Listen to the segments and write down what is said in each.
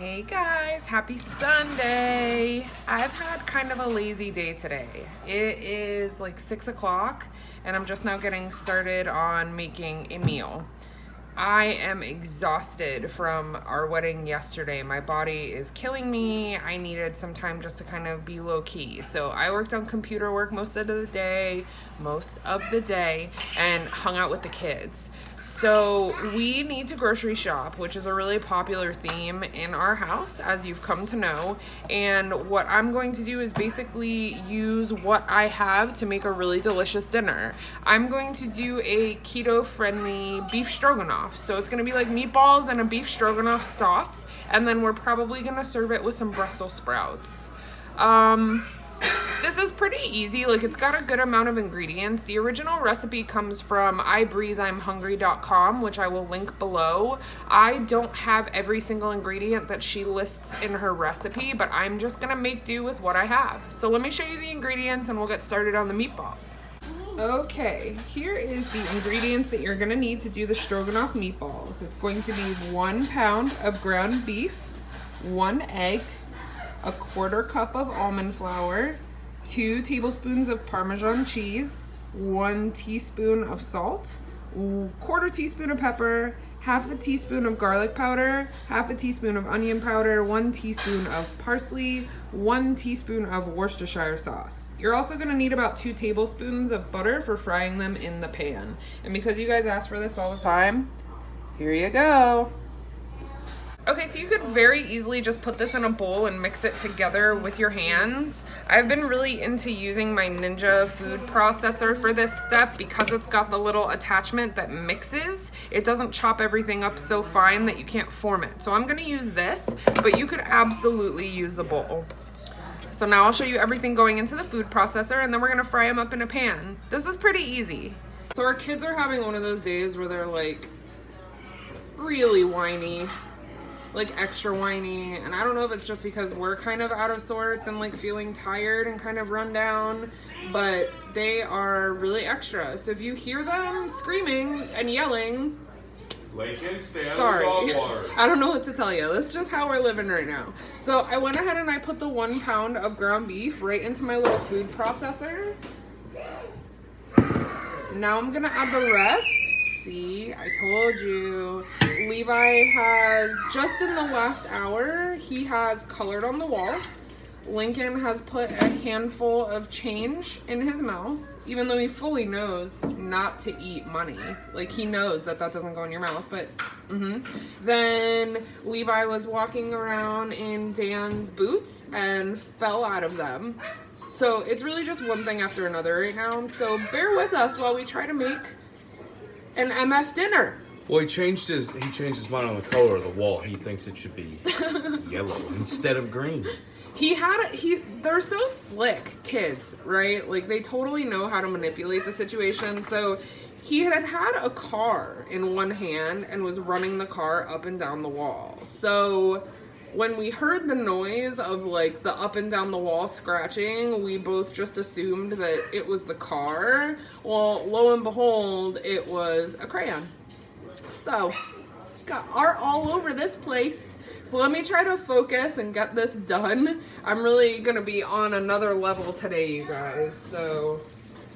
Hey guys, happy Sunday. I've had kind of a lazy day today. It is like 6 o'clock and I'm just now getting started on making a meal. I am exhausted from our wedding yesterday. My body is killing me. I needed some time just to kind of be low key. So I worked on computer work most of the day, and hung out with the kids. So we need to grocery shop, which is a really popular theme in our house, as you've come to know. And what I'm going to do is basically use what I have to make a really delicious dinner. I'm going to do a keto-friendly beef stroganoff. So it's gonna be like meatballs and a beef stroganoff sauce, and then we're probably gonna serve it with some Brussels sprouts. This is pretty easy, like it's got a good amount of ingredients. The original recipe comes from ibreatheimhungry.com, which I will link below. I don't have every single ingredient that she lists in her recipe, but I'm just gonna make do with what I have. So let me show you the ingredients and we'll get started on the meatballs. Okay, here is the ingredients that you're gonna need to do the stroganoff meatballs. It's going to be 1 pound of ground beef, 1 egg, a 1/4 cup of almond flour, 2 tablespoons of Parmesan cheese, 1 teaspoon of salt, 1/4 teaspoon of pepper, 1/2 teaspoon of garlic powder, 1/2 teaspoon of onion powder, 1 teaspoon of parsley, 1 teaspoon of Worcestershire sauce. You're also gonna need about 2 tablespoons of butter for frying them in the pan. And because you guys ask for this all the time, here you go. Okay, so you could very easily just put this in a bowl and mix it together with your hands. I've been really into using my Ninja food processor for this step because it's got the little attachment that mixes. It doesn't chop everything up so fine that you can't form it. So I'm gonna use this, but you could absolutely use a bowl. So now I'll show you everything going into the food processor and then we're gonna fry them up in a pan. This is pretty easy. So our kids are having one of those days where they're like really whiny. Like extra whiny, and I don't know if it's just because we're kind of out of sorts and like feeling tired and kind of run down, but they are really extra. So if you hear them screaming and yelling, sorry, I don't know what to tell you. That's just how we're living right now. So I went ahead and I put the 1 pound of ground beef right into my little food processor. Now I'm gonna add the rest. See, I told you. Levi has, just in the last hour, he has colored on the wall. Lincoln has put a handful of change in his mouth, even though he fully knows not to eat money. Like, he knows that that doesn't go in your mouth, but, Then Levi was walking around in Dan's boots and fell out of them. So it's really just one thing after another right now. So bear with us while we try to make an MF dinner. Well, he changed his mind on the color of the wall. He thinks it should be yellow instead of green. They're so slick, kids, right? Like, they totally know how to manipulate the situation. So he had a car in one hand and was running the car up and down the wall. So when we heard the noise of like the up and down the wall scratching, we both just assumed that it was the car. Well, lo and behold, it was a crayon. So, got art all over this place. So let me try to focus and get this done. I'm really gonna be on another level today, you guys. So,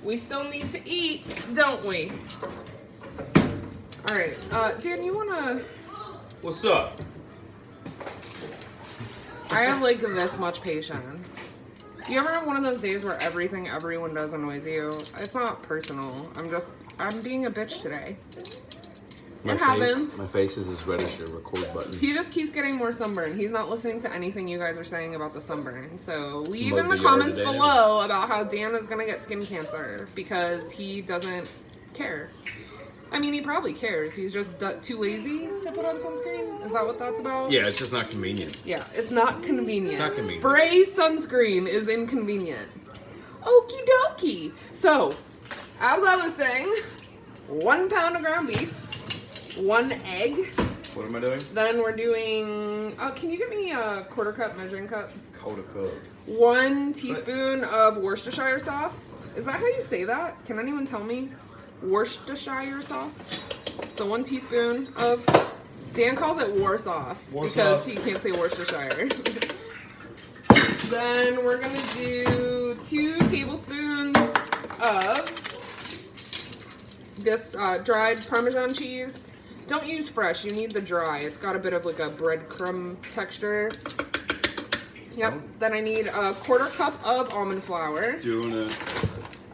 we still need to eat, don't we? All right, Dan, you wanna... What's up? I have like this much patience. You ever have one of those days where everything everyone does annoys you? It's not personal. I'm being a bitch today. It happens. My face is as red as your record button. He just keeps getting more sunburn. He's not listening to anything you guys are saying about the sunburn. So leave in the comments below about how Dan is gonna get skin cancer because he doesn't care. I mean, he probably cares. He's just too lazy to put on sunscreen. Is that what that's about? Yeah, it's just not convenient. Yeah, it's not convenient. Not convenient. Spray sunscreen is inconvenient. Okie dokie. So, as I was saying, 1 pound of ground beef, 1 egg. What am I doing? Then we're doing, can you get me a 1/4 cup measuring cup? 1/4 cup. 1 teaspoon of Worcestershire sauce. Is that how you say that? Can anyone tell me? Worcestershire sauce. So 1 teaspoon of Dan calls it war sauce because he can't say Worcestershire. Then we're gonna do 2 tablespoons of this dried Parmesan cheese. Don't use fresh, you need the dry. It's got a bit of like a breadcrumb texture. Yep, then I need a 1/4 cup of almond flour. Doing it.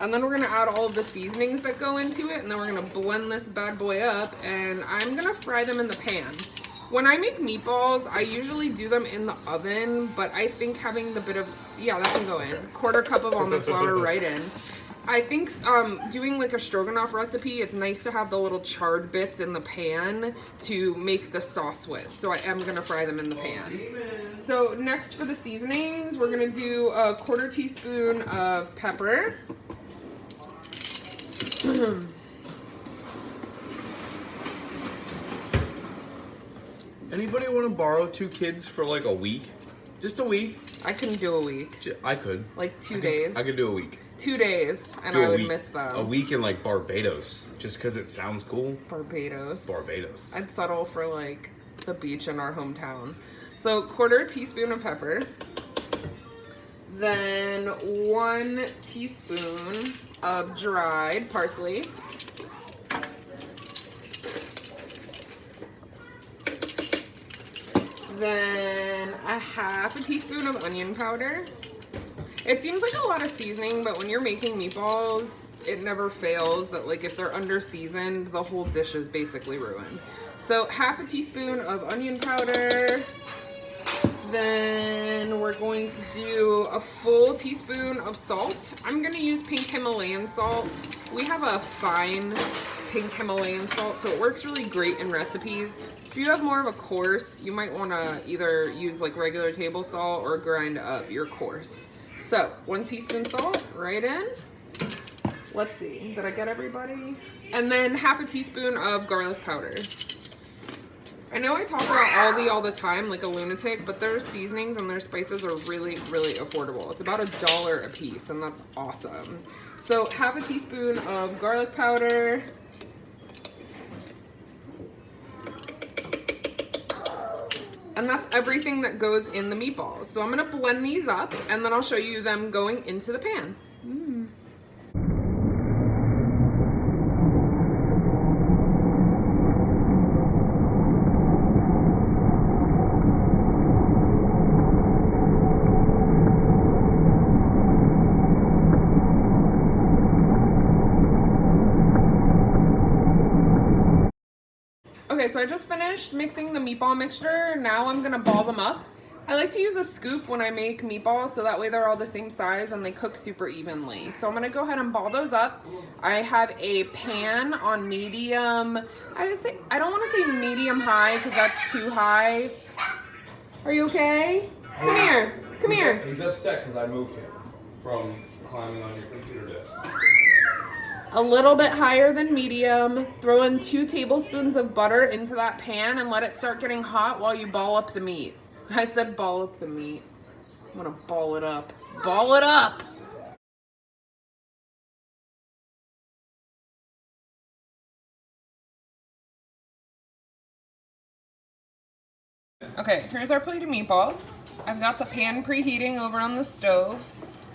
And then we're gonna add all of the seasonings that go into it, and then we're gonna blend this bad boy up, and I'm gonna fry them in the pan. When I make meatballs, I usually do them in the oven, but I think having the bit of, yeah, that can go in. 1/4 cup of almond flour right in. I think doing like a stroganoff recipe, it's nice to have the little charred bits in the pan to make the sauce with. So I am gonna fry them in the pan. So next for the seasonings, we're gonna do a 1/4 teaspoon of pepper. Anybody want to borrow 2 kids for like a week? Just a week? I couldn't do a week. I could. Like 2 days. I could do a week. 2 days, and I would miss them. A week in like Barbados, just because it sounds cool. Barbados. Barbados. I'd settle for like the beach in our hometown. So 1/4 teaspoon of pepper. Then 1 teaspoon of dried parsley. Then a 1/2 teaspoon of onion powder. It seems like a lot of seasoning, but when you're making meatballs, it never fails that like if they're under seasoned, the whole dish is basically ruined. So 1/2 teaspoon of onion powder. Then we're going to do a full teaspoon of salt. I'm gonna use pink Himalayan salt. We have a fine pink Himalayan salt, so it works really great in recipes. If you have more of a coarse, you might wanna either use like regular table salt or grind up your coarse. So 1 teaspoon salt right in. Let's see, did I get everybody? And then 1/2 teaspoon of garlic powder. I know I talk about Aldi all the time like a lunatic, but their seasonings and their spices are really, really affordable. It's about $1 a piece, and that's awesome. So 1/2 teaspoon of garlic powder. And that's everything that goes in the meatballs. So I'm gonna blend these up, and then I'll show you them going into the pan. Okay, so I just finished mixing the meatball mixture. Now I'm gonna ball them up. I like to use a scoop when I make meatballs so that way they're all the same size and they cook super evenly. So I'm gonna go ahead and ball those up. I have a pan on medium. I don't wanna say medium high because that's too high. Are you okay? Come here, come here. He's upset because I moved him from climbing on your computer desk. A little bit higher than medium. Throw in 2 tablespoons of butter into that pan and let it start getting hot while you ball up the meat. I said ball up the meat. I'm gonna ball it up. Ball it up! Okay, here's our plate of meatballs. I've got the pan preheating over on the stove.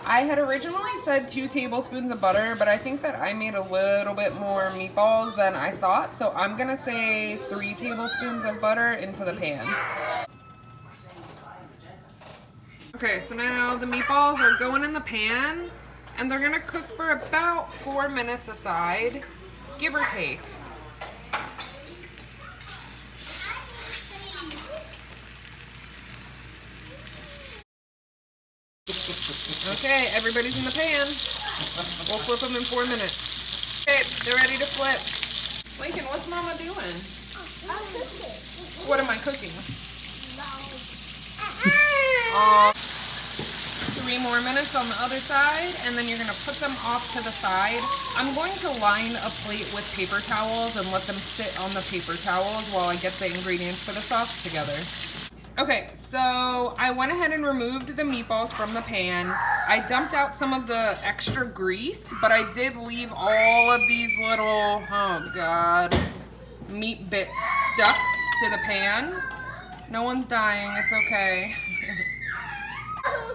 I had originally said 2 tablespoons of butter, but I think that I made a little bit more meatballs than I thought, so I'm gonna say 3 tablespoons of butter into the pan. Okay, so now the meatballs are going in the pan, and they're gonna cook for about 4 minutes aside, give or take. Okay, everybody's in the pan. We'll flip them in 4 minutes. Okay, they're ready to flip. Lincoln, what's Mama doing? I'm cooking. What am I cooking? No. 3 more minutes on the other side, and then you're gonna put them off to the side. I'm going to line a plate with paper towels and let them sit on the paper towels while I get the ingredients for the sauce together. Okay, so I went ahead and removed the meatballs from the pan. I dumped out some of the extra grease, but I did leave all of these little, oh God, meat bits stuck to the pan. No one's dying, it's okay.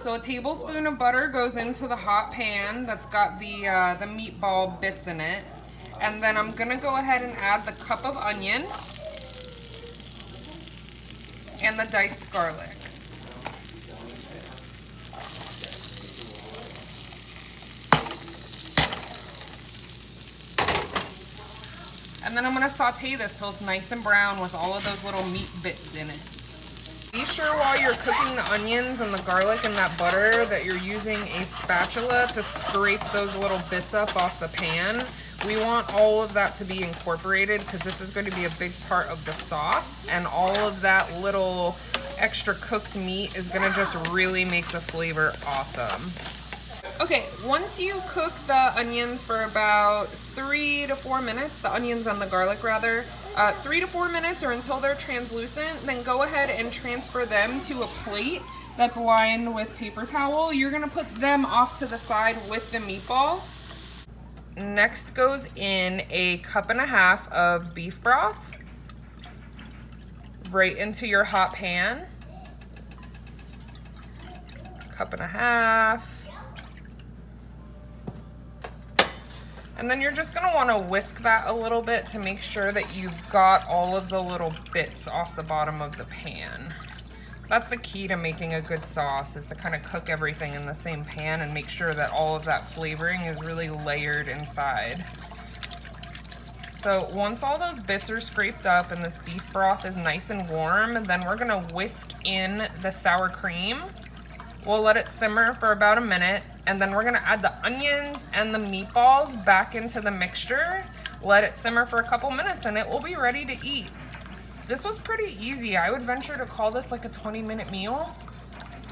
So a tablespoon of butter goes into the hot pan that's got the meatball bits in it. And then I'm gonna go ahead and add the cup of onion and the diced garlic. And then I'm gonna saute this till it's nice and brown with all of those little meat bits in it. Be sure while you're cooking the onions and the garlic and that butter that you're using a spatula to scrape those little bits up off the pan. We want all of that to be incorporated because this is going to be a big part of the sauce, and all of that little extra cooked meat is going to just really make the flavor awesome. Okay, once you cook the onions for about 3 to 4 minutes, the onions and the garlic rather, 3 to 4 minutes or until they're translucent, then go ahead and transfer them to a plate that's lined with paper towel. You're gonna put them off to the side with the meatballs. Next goes in a 1.5 cups of beef broth right into your hot pan. 1.5 cups. And then you're just gonna wanna whisk that a little bit to make sure that you've got all of the little bits off the bottom of the pan. That's the key to making a good sauce, is to kind of cook everything in the same pan and make sure that all of that flavoring is really layered inside. So once all those bits are scraped up and this beef broth is nice and warm, then we're gonna whisk in the sour cream. We'll let it simmer for about a minute, and then we're gonna add the onions and the meatballs back into the mixture. Let it simmer for a couple minutes and it will be ready to eat. This was pretty easy. I would venture to call this like a 20-minute meal,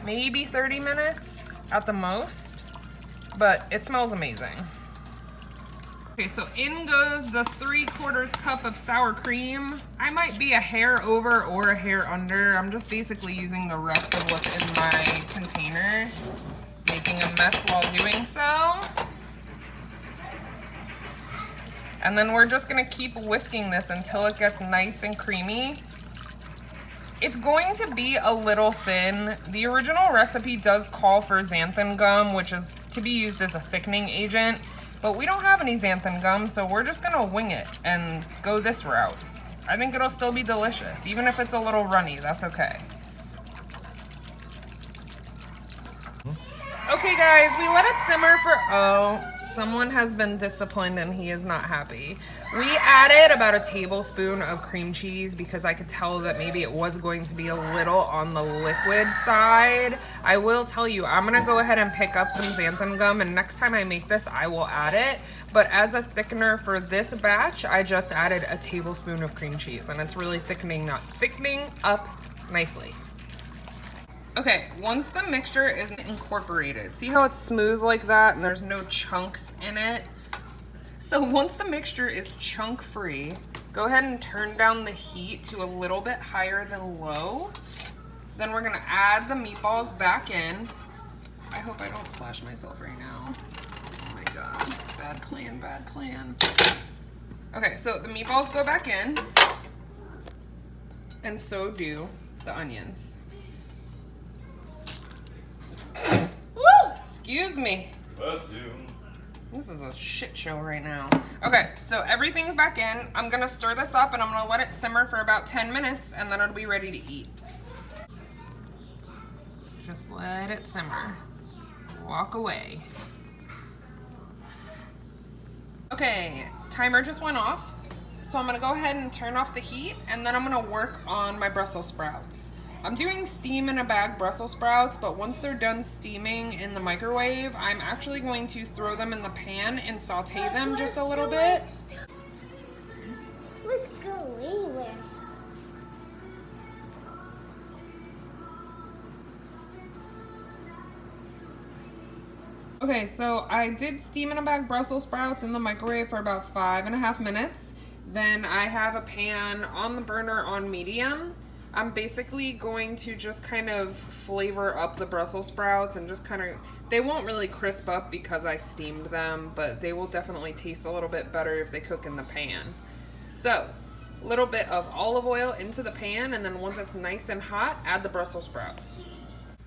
maybe 30 minutes at the most, but it smells amazing. Okay, so in goes the 3/4 cup of sour cream. I might be a hair over or a hair under. I'm just basically using the rest of what's in my container, making a mess while doing so. And then we're just gonna keep whisking this until it gets nice and creamy. It's going to be a little thin. The original recipe does call for xanthan gum, which is to be used as a thickening agent, but we don't have any xanthan gum, so we're just gonna wing it and go this route. I think it'll still be delicious. Even if it's a little runny, that's okay. Okay guys, we let it simmer for, someone has been disciplined and he is not happy. We added about a tablespoon of cream cheese because I could tell that maybe it was going to be a little on the liquid side. I will tell you, I'm gonna go ahead and pick up some xanthan gum, and next time I make this, I will add it. But as a thickener for this batch, I just added a tablespoon of cream cheese, and it's really thickening up nicely. Okay, once the mixture is incorporated, see how it's smooth like that and there's no chunks in it? So once the mixture is chunk free, go ahead and turn down the heat to a little bit higher than low. Then we're gonna add the meatballs back in. I hope I don't splash myself right now. Oh my God, bad plan, bad plan. Okay, so the meatballs go back in, and so do the onions. Woo! Excuse me. Bless you. This is a shit show right now. Okay, so everything's back in. I'm gonna stir this up and I'm gonna let it simmer for about 10 minutes and then it'll be ready to eat. Just let it simmer. Walk away. Okay, timer just went off. So I'm gonna go ahead and turn off the heat, and then I'm gonna work on my Brussels sprouts. I'm doing steam in a bag Brussels sprouts, but once they're done steaming in the microwave, I'm actually going to throw them in the pan and saute them just a little bit. Let's go anywhere. Okay, so I did steam in a bag Brussels sprouts in the microwave for about 5.5 minutes. Then I have a pan on the burner on medium. I'm basically going to just kind of flavor up the Brussels sprouts and just kind of, they won't really crisp up because I steamed them, but they will definitely taste a little bit better if they cook in the pan. So little bit of olive oil into the pan, and then once it's nice and hot, add the Brussels sprouts.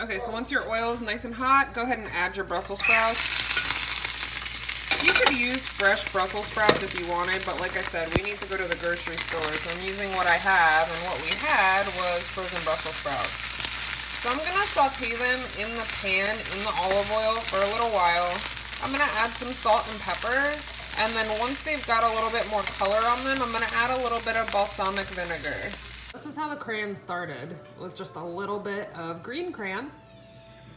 Okay, so once your oil is nice and hot, go ahead and add your Brussels sprouts. You could use fresh Brussels sprouts if you wanted, but like I said, we need to go to the grocery store, so I'm using what I have, and what we had was frozen Brussels sprouts. So I'm gonna saute them in the pan, in the olive oil for a little while. I'm gonna add some salt and pepper, and then once they've got a little bit more color on them, I'm gonna add a little bit of balsamic vinegar. This is how the crayon started, with just a little bit of green crayon.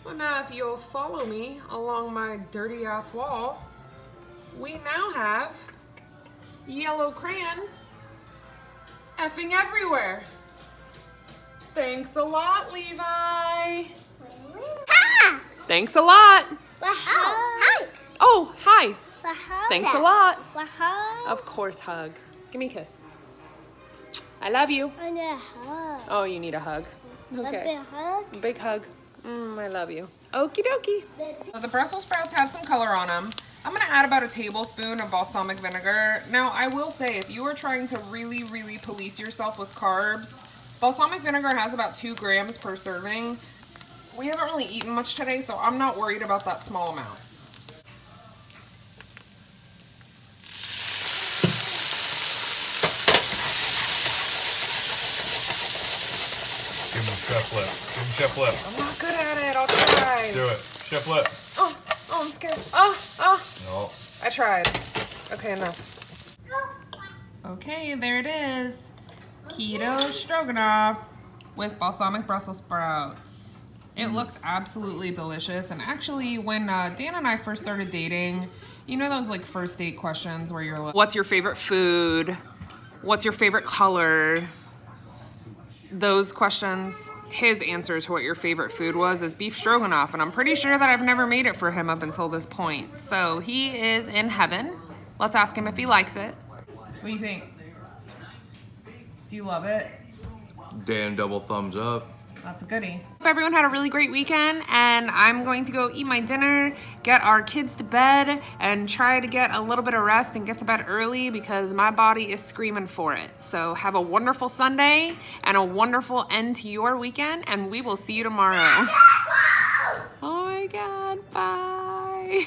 Well, now if you'll follow me along my dirty ass wall, we now have yellow crayon effing everywhere. Thanks a lot, Levi. Ha! Thanks a lot. Hi. Oh, hi. Hug. Thanks a lot. Hug. Of course, hug. Give me a kiss. I love you. I need a hug. Oh, you need a hug. A Okay. big hug. Big hug. I love you. Okie dokie. So the Brussels sprouts have some color on them. I'm gonna add about a tablespoon of balsamic vinegar. Now, I will say, if you are trying to really, really police yourself with carbs, balsamic vinegar has about 2 grams per serving. We haven't really eaten much today, so I'm not worried about that small amount. Give him chef lip. Give him chef lip. I'm not good at it. I'll try. Do it. Chef lip. Oh, I'm scared. No. I tried. Okay, enough. Okay, there it is. Keto stroganoff with balsamic Brussels sprouts. It looks absolutely delicious. And actually, when Dan and I first started dating, you know those like first date questions where you're like, what's your favorite food? What's your favorite color? Those questions, his answer to what your favorite food was is beef stroganoff, and I'm pretty sure that I've never made it for him up until this point. So he is in heaven. Let's ask him if he likes it. What do you think? Do you love it? Dan, double thumbs up. That's a goodie. Hope everyone had a really great weekend, and I'm going to go eat my dinner, get our kids to bed, and try to get a little bit of rest and get to bed early because my body is screaming for it. So have a wonderful Sunday and a wonderful end to your weekend, and we will see you tomorrow. Oh my God, bye.